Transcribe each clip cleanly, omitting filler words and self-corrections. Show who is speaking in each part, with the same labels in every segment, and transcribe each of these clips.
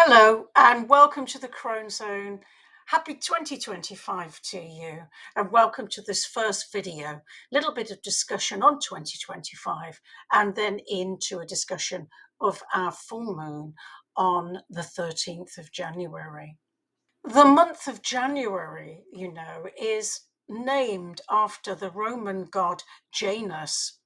Speaker 1: Hello and welcome to the Crone Zone. Happy 2025 to you and welcome to this first video. Little bit of discussion on 2025 and then into a discussion of our full moon on the 13th of January. The month of January, is named after the Roman god Janus.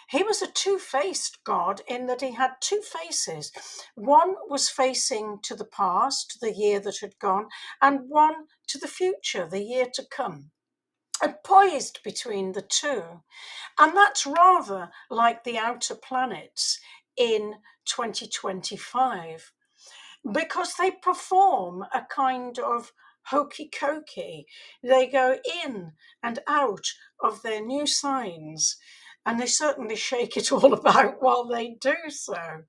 Speaker 1: He was a two-faced god in that he had two faces. One was facing to the past, the year that had gone, and one to the future, the year to come, and poised between the two. And that's rather like the outer planets in 2025, because they perform a kind of hokey cokey. They go in and out of their new signs, and they certainly shake it all about while they do so.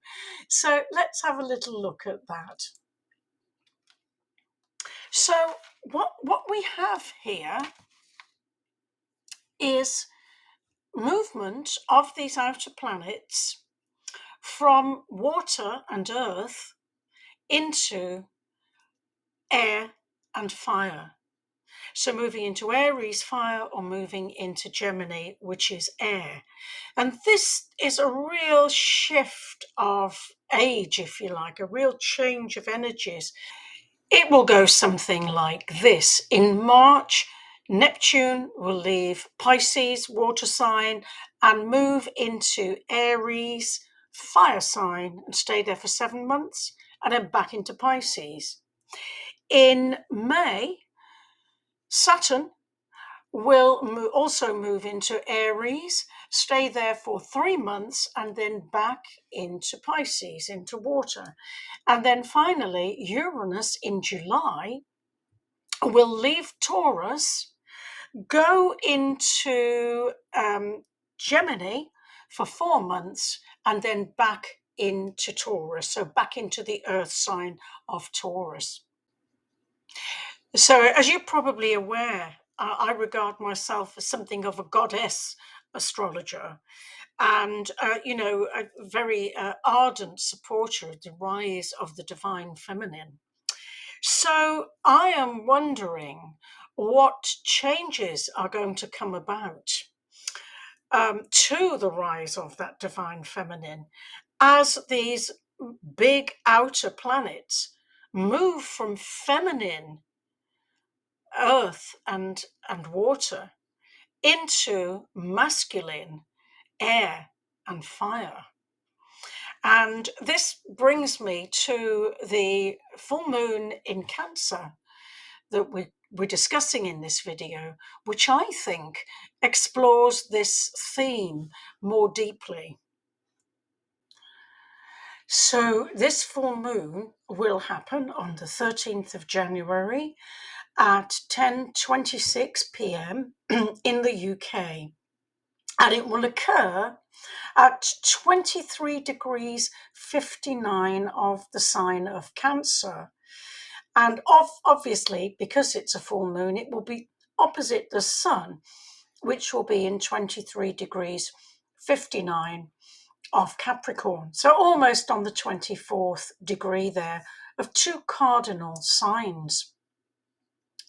Speaker 1: So let's have a little look at that. So what we have here is movement of these outer planets from water and earth into air and fire. So moving into Aries, fire, or moving into Gemini, which is air. And this is a real shift of age, if you like, a real change of energies. It will go something like this. In March, Neptune will leave Pisces, water sign, and move into Aries, fire sign, and stay there for 7 months, and then back into Pisces. In May, Saturn will also move into Aries, stay there for 3 months, and then back into Pisces, into water. And then finally, Uranus in July will leave Taurus, go into Gemini for 4 months, and then back into Taurus, so back into the earth sign of Taurus. So, as you're probably aware, I regard myself as something of a goddess astrologer and, a very ardent supporter of the rise of the divine feminine. So, I am wondering what changes are going to come about to the rise of that divine feminine as these big outer planets move from feminine earth and water into masculine air and fire. And this brings me to the full moon in Cancer that we're discussing in this video, which I think explores this theme more deeply. So this full moon will happen on the 13th of January at 10:26 p.m. in the UK, and it will occur at 23 degrees 59 of the sign of Cancer. And obviously, because it's a full moon, it will be opposite the sun, which will be in 23 degrees 59 of Capricorn. So almost on the 24th degree there of two cardinal signs.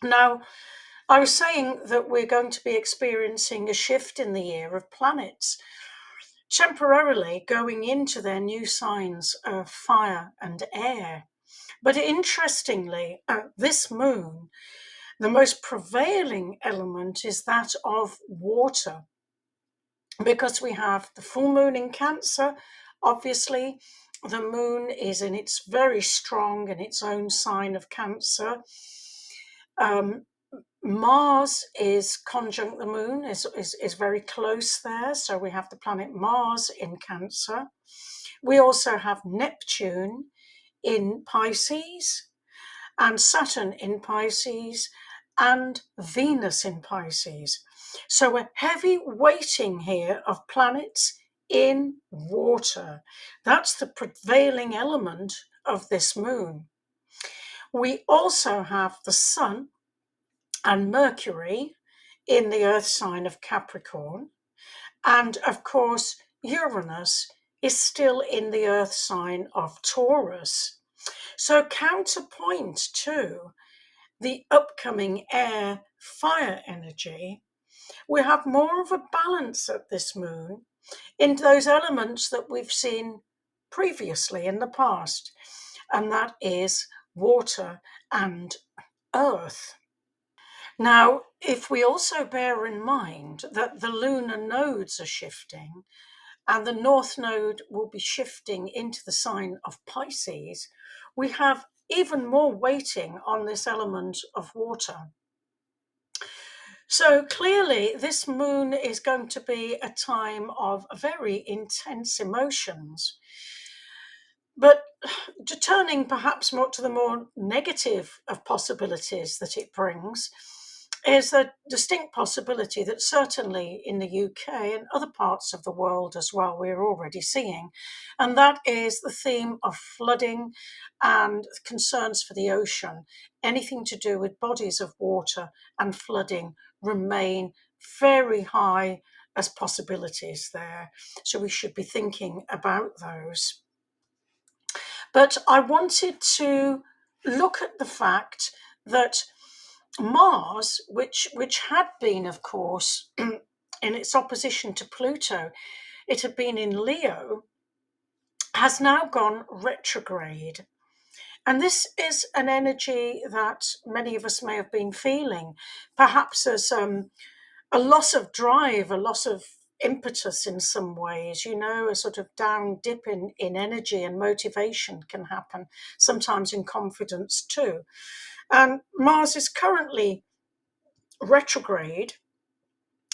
Speaker 1: Now, I was saying that we're going to be experiencing a shift in the year of planets, temporarily going into their new signs of fire and air. But interestingly, at this moon, the most prevailing element is that of water, because we have the full moon in Cancer. Obviously, the moon is in its very strong in its own sign of Cancer. Mars is conjunct the moon, is very close there. So we have the planet Mars in Cancer. We also have Neptune in Pisces, and Saturn in Pisces, and Venus in Pisces. So a heavy weighting here of planets in water. That's the prevailing element of this moon. We also have the Sun and Mercury in the earth sign of Capricorn. And of course, Uranus is still in the earth sign of Taurus. So counterpoint to the upcoming air fire energy, we have more of a balance at this moon in those elements that we've seen previously in the past, and that is water and earth. Now, if we also bear in mind that the lunar nodes are shifting and the North Node will be shifting into the sign of Pisces, we have even more weighting on this element of water. So clearly, this moon is going to be a time of very intense emotions. But turning perhaps more to the more negative of possibilities that it brings is a distinct possibility that certainly in the UK and other parts of the world as well, we're already seeing, and that is the theme of flooding and concerns for the ocean. Anything to do with bodies of water and flooding remain very high as possibilities there. So we should be thinking about those. But I wanted to look at the fact that Mars, which had been, of course, in its opposition to Pluto, it had been in Leo, has now gone retrograde. And this is an energy that many of us may have been feeling, perhaps as a loss of drive, a loss of impetus in some ways, a sort of down dip in energy and motivation can happen, sometimes in confidence too. And Mars is currently retrograde.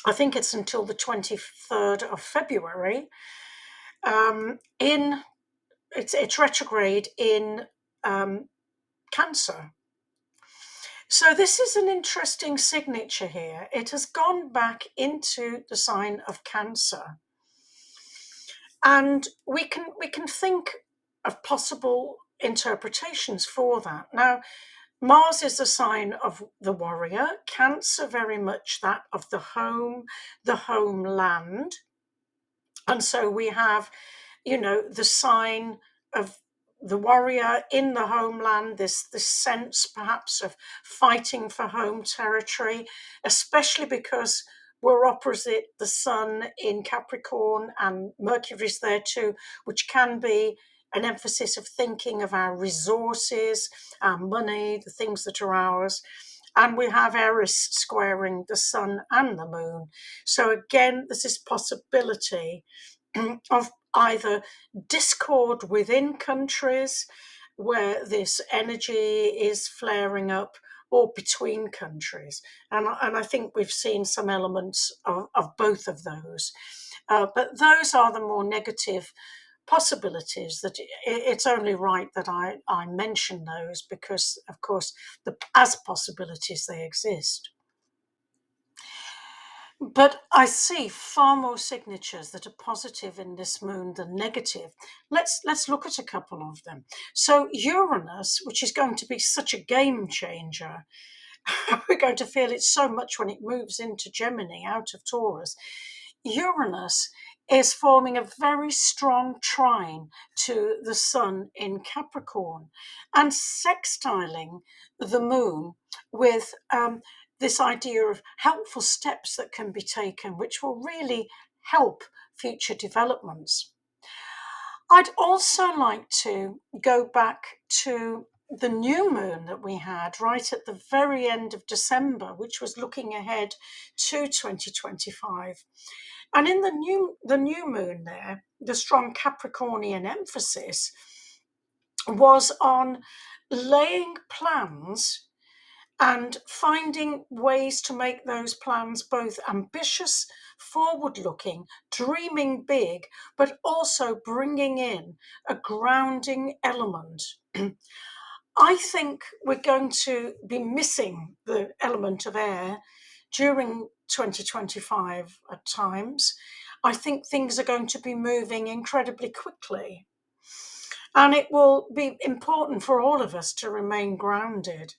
Speaker 1: I think it's until the 23rd of February. It's retrograde in Cancer. So this is an interesting signature here. It has gone back into the sign of Cancer. And we can think of possible interpretations for that. Now, Mars is a sign of the warrior, Cancer very much that of the home, the homeland. And so we have, the sign of the warrior in the homeland, this sense perhaps of fighting for home territory, especially because we're opposite the sun in Capricorn and Mercury's there too, which can be an emphasis of thinking of our resources, our money, the things that are ours. And we have Eris squaring the sun and the moon. So again, there's this possibility of either discord within countries where this energy is flaring up, or between countries. And I think we've seen some elements of both of those. But those are the more negative possibilities that it's only right that I mention those because, of course, as possibilities they exist. But I see far more signatures that are positive in this moon than negative. Let's look at a couple of them. So Uranus, which is going to be such a game changer, we're going to feel it so much when it moves into Gemini out of Taurus. Uranus is forming a very strong trine to the sun in Capricorn and sextiling the moon with this idea of helpful steps that can be taken, which will really help future developments. I'd also like to go back to the new moon that we had right at the very end of December, which was looking ahead to 2025. And in the new moon there, the strong Capricornian emphasis was on laying plans and finding ways to make those plans both ambitious, forward looking, dreaming big, but also bringing in a grounding element. I think we're going to be missing the element of air during 2025 at times. I think things are going to be moving incredibly quickly. And it will be important for all of us to remain grounded.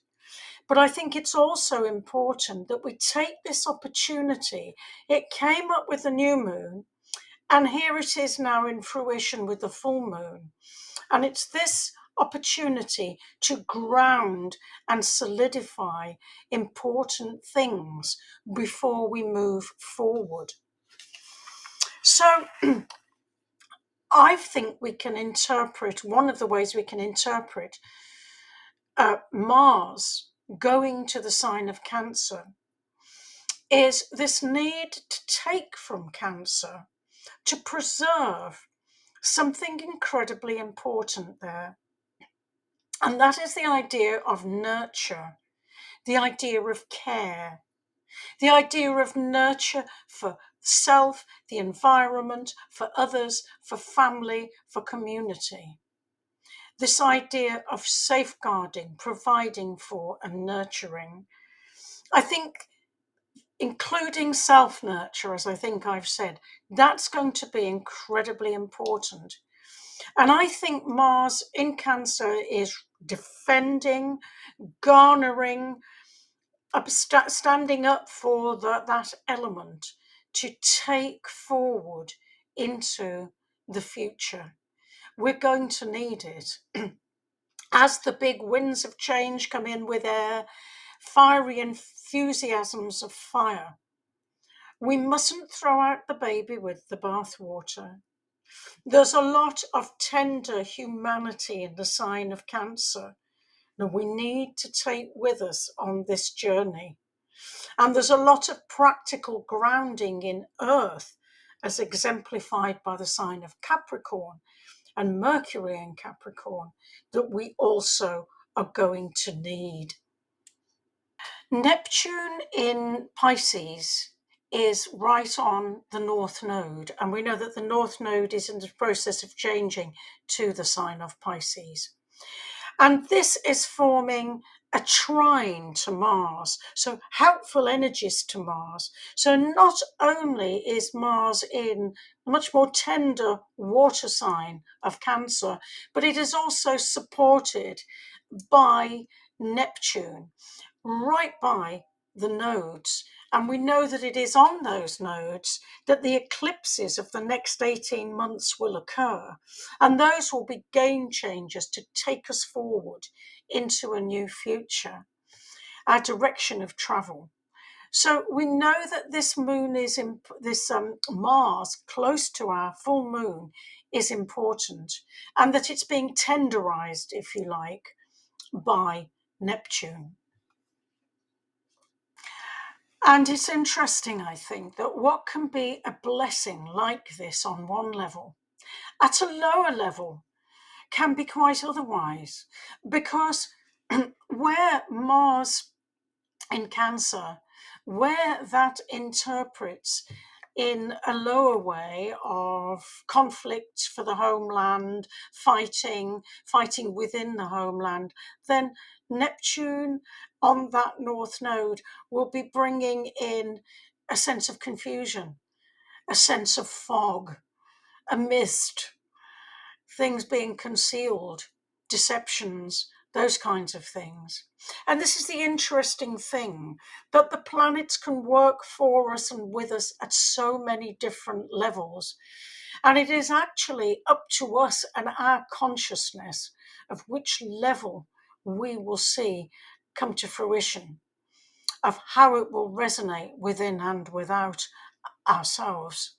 Speaker 1: But I think it's also important that we take this opportunity. It came up with the new moon, and here it is now in fruition with the full moon. And it's this opportunity to ground and solidify important things before we move forward. So I think we can interpret, one of the ways we can interpret Mars going to the sign of Cancer is this need to take from Cancer to preserve something incredibly important there. And that is the idea of nurture, the idea of care, the idea of nurture for self, the environment, for others, for family, for community. This idea of safeguarding, providing for, and nurturing. I think including self-nurture, as I think I've said, that's going to be incredibly important. And I think Mars in Cancer is defending, garnering, standing up for that element to take forward into the future. We're going to need it. As the big winds of change come in with air, fiery enthusiasms of fire, we mustn't throw out the baby with the bathwater. There's a lot of tender humanity in the sign of Cancer that we need to take with us on this journey. And there's a lot of practical grounding in earth, as exemplified by the sign of Capricorn and Mercury in Capricorn, that we also are going to need. Neptune in Pisces is right on the North Node, and we know that the North Node is in the process of changing to the sign of Pisces. And this is forming a trine to Mars, so helpful energies to Mars. So not only is Mars in a much more tender water sign of Cancer, but it is also supported by Neptune, right by the nodes. And we know that it is on those nodes that the eclipses of the next 18 months will occur. And those will be game changers to take us forward into a new future, our direction of travel. So we know that this moon is in this Mars close to our full moon is important, and that it's being tenderized, if you like, by Neptune. And it's interesting, I think, that what can be a blessing like this on one level, at a lower level, can be quite otherwise. Because where Mars in Cancer, where that interprets in a lower way of conflict for the homeland, fighting within the homeland, then Neptune on that North Node will be bringing in a sense of confusion, a sense of fog, a mist, things being concealed, deceptions, those kinds of things. And this is the interesting thing, that the planets can work for us and with us at so many different levels. And it is actually up to us and our consciousness of which level we will see come to fruition, of how it will resonate within and without ourselves.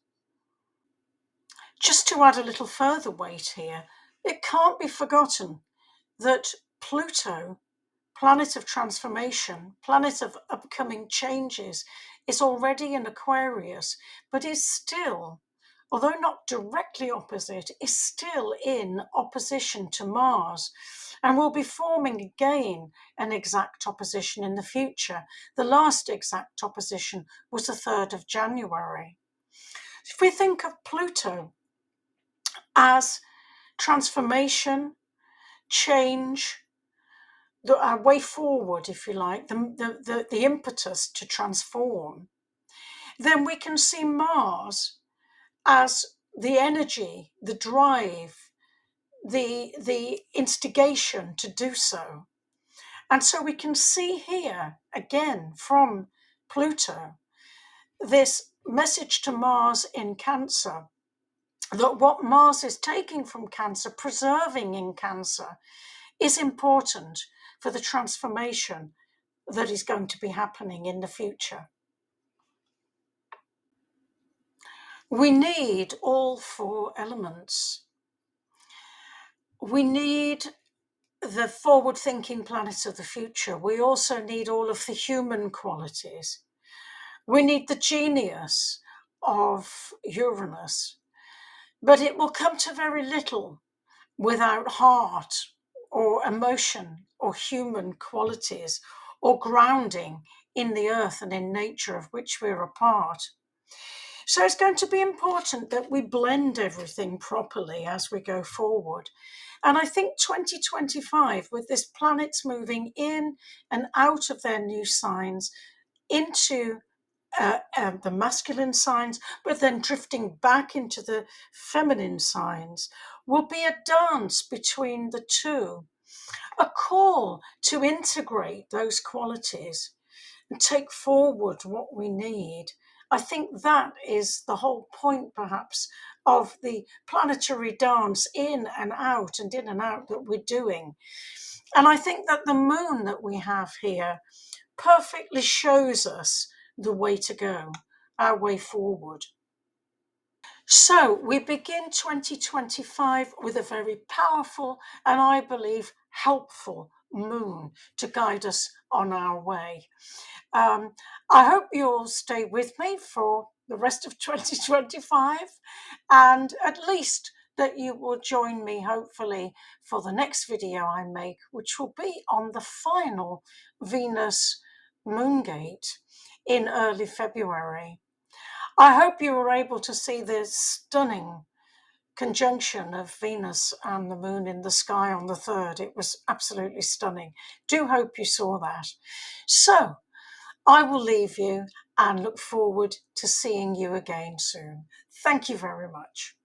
Speaker 1: Just to add a little further weight here, it can't be forgotten that Pluto, planet of transformation, planet of upcoming changes, is already in Aquarius, but is still, although not directly opposite, is still in opposition to Mars, and will be forming again an exact opposition in the future. The last exact opposition was the 3rd of January. If we think of Pluto as transformation, change, our way forward, if you like, the impetus to transform, then we can see Mars as the energy, the drive, the instigation to do so. And so we can see here, again, from Pluto, this message to Mars in Cancer that what Mars is taking from Cancer, preserving in Cancer, is important for the transformation that is going to be happening in the future. We need all four elements. We need the forward-thinking planets of the future. We also need all of the human qualities. We need the genius of Uranus, but it will come to very little without heart or emotion or human qualities or grounding in the earth and in nature of which we're a part. So it's going to be important that we blend everything properly as we go forward. And I think 2025, with this planets moving in and out of their new signs into the masculine signs, but then drifting back into the feminine signs, will be a dance between the two, a call to integrate those qualities and take forward what we need. I think that is the whole point, perhaps, of the planetary dance in and out and in and out that we're doing. And I think that the moon that we have here perfectly shows us the way to go, our way forward. So we begin 2025 with a very powerful and, I believe, helpful moon to guide us on our way. I hope you'll stay with me for the rest of 2025, and at least that you will join me, hopefully, for the next video I make, which will be on the final Venus moongate in early February. I hope you were able to see this stunning conjunction of Venus and the moon in the sky on the 3rd. It was absolutely stunning. Do hope you saw that. So I will leave you and look forward to seeing you again soon. Thank you very much.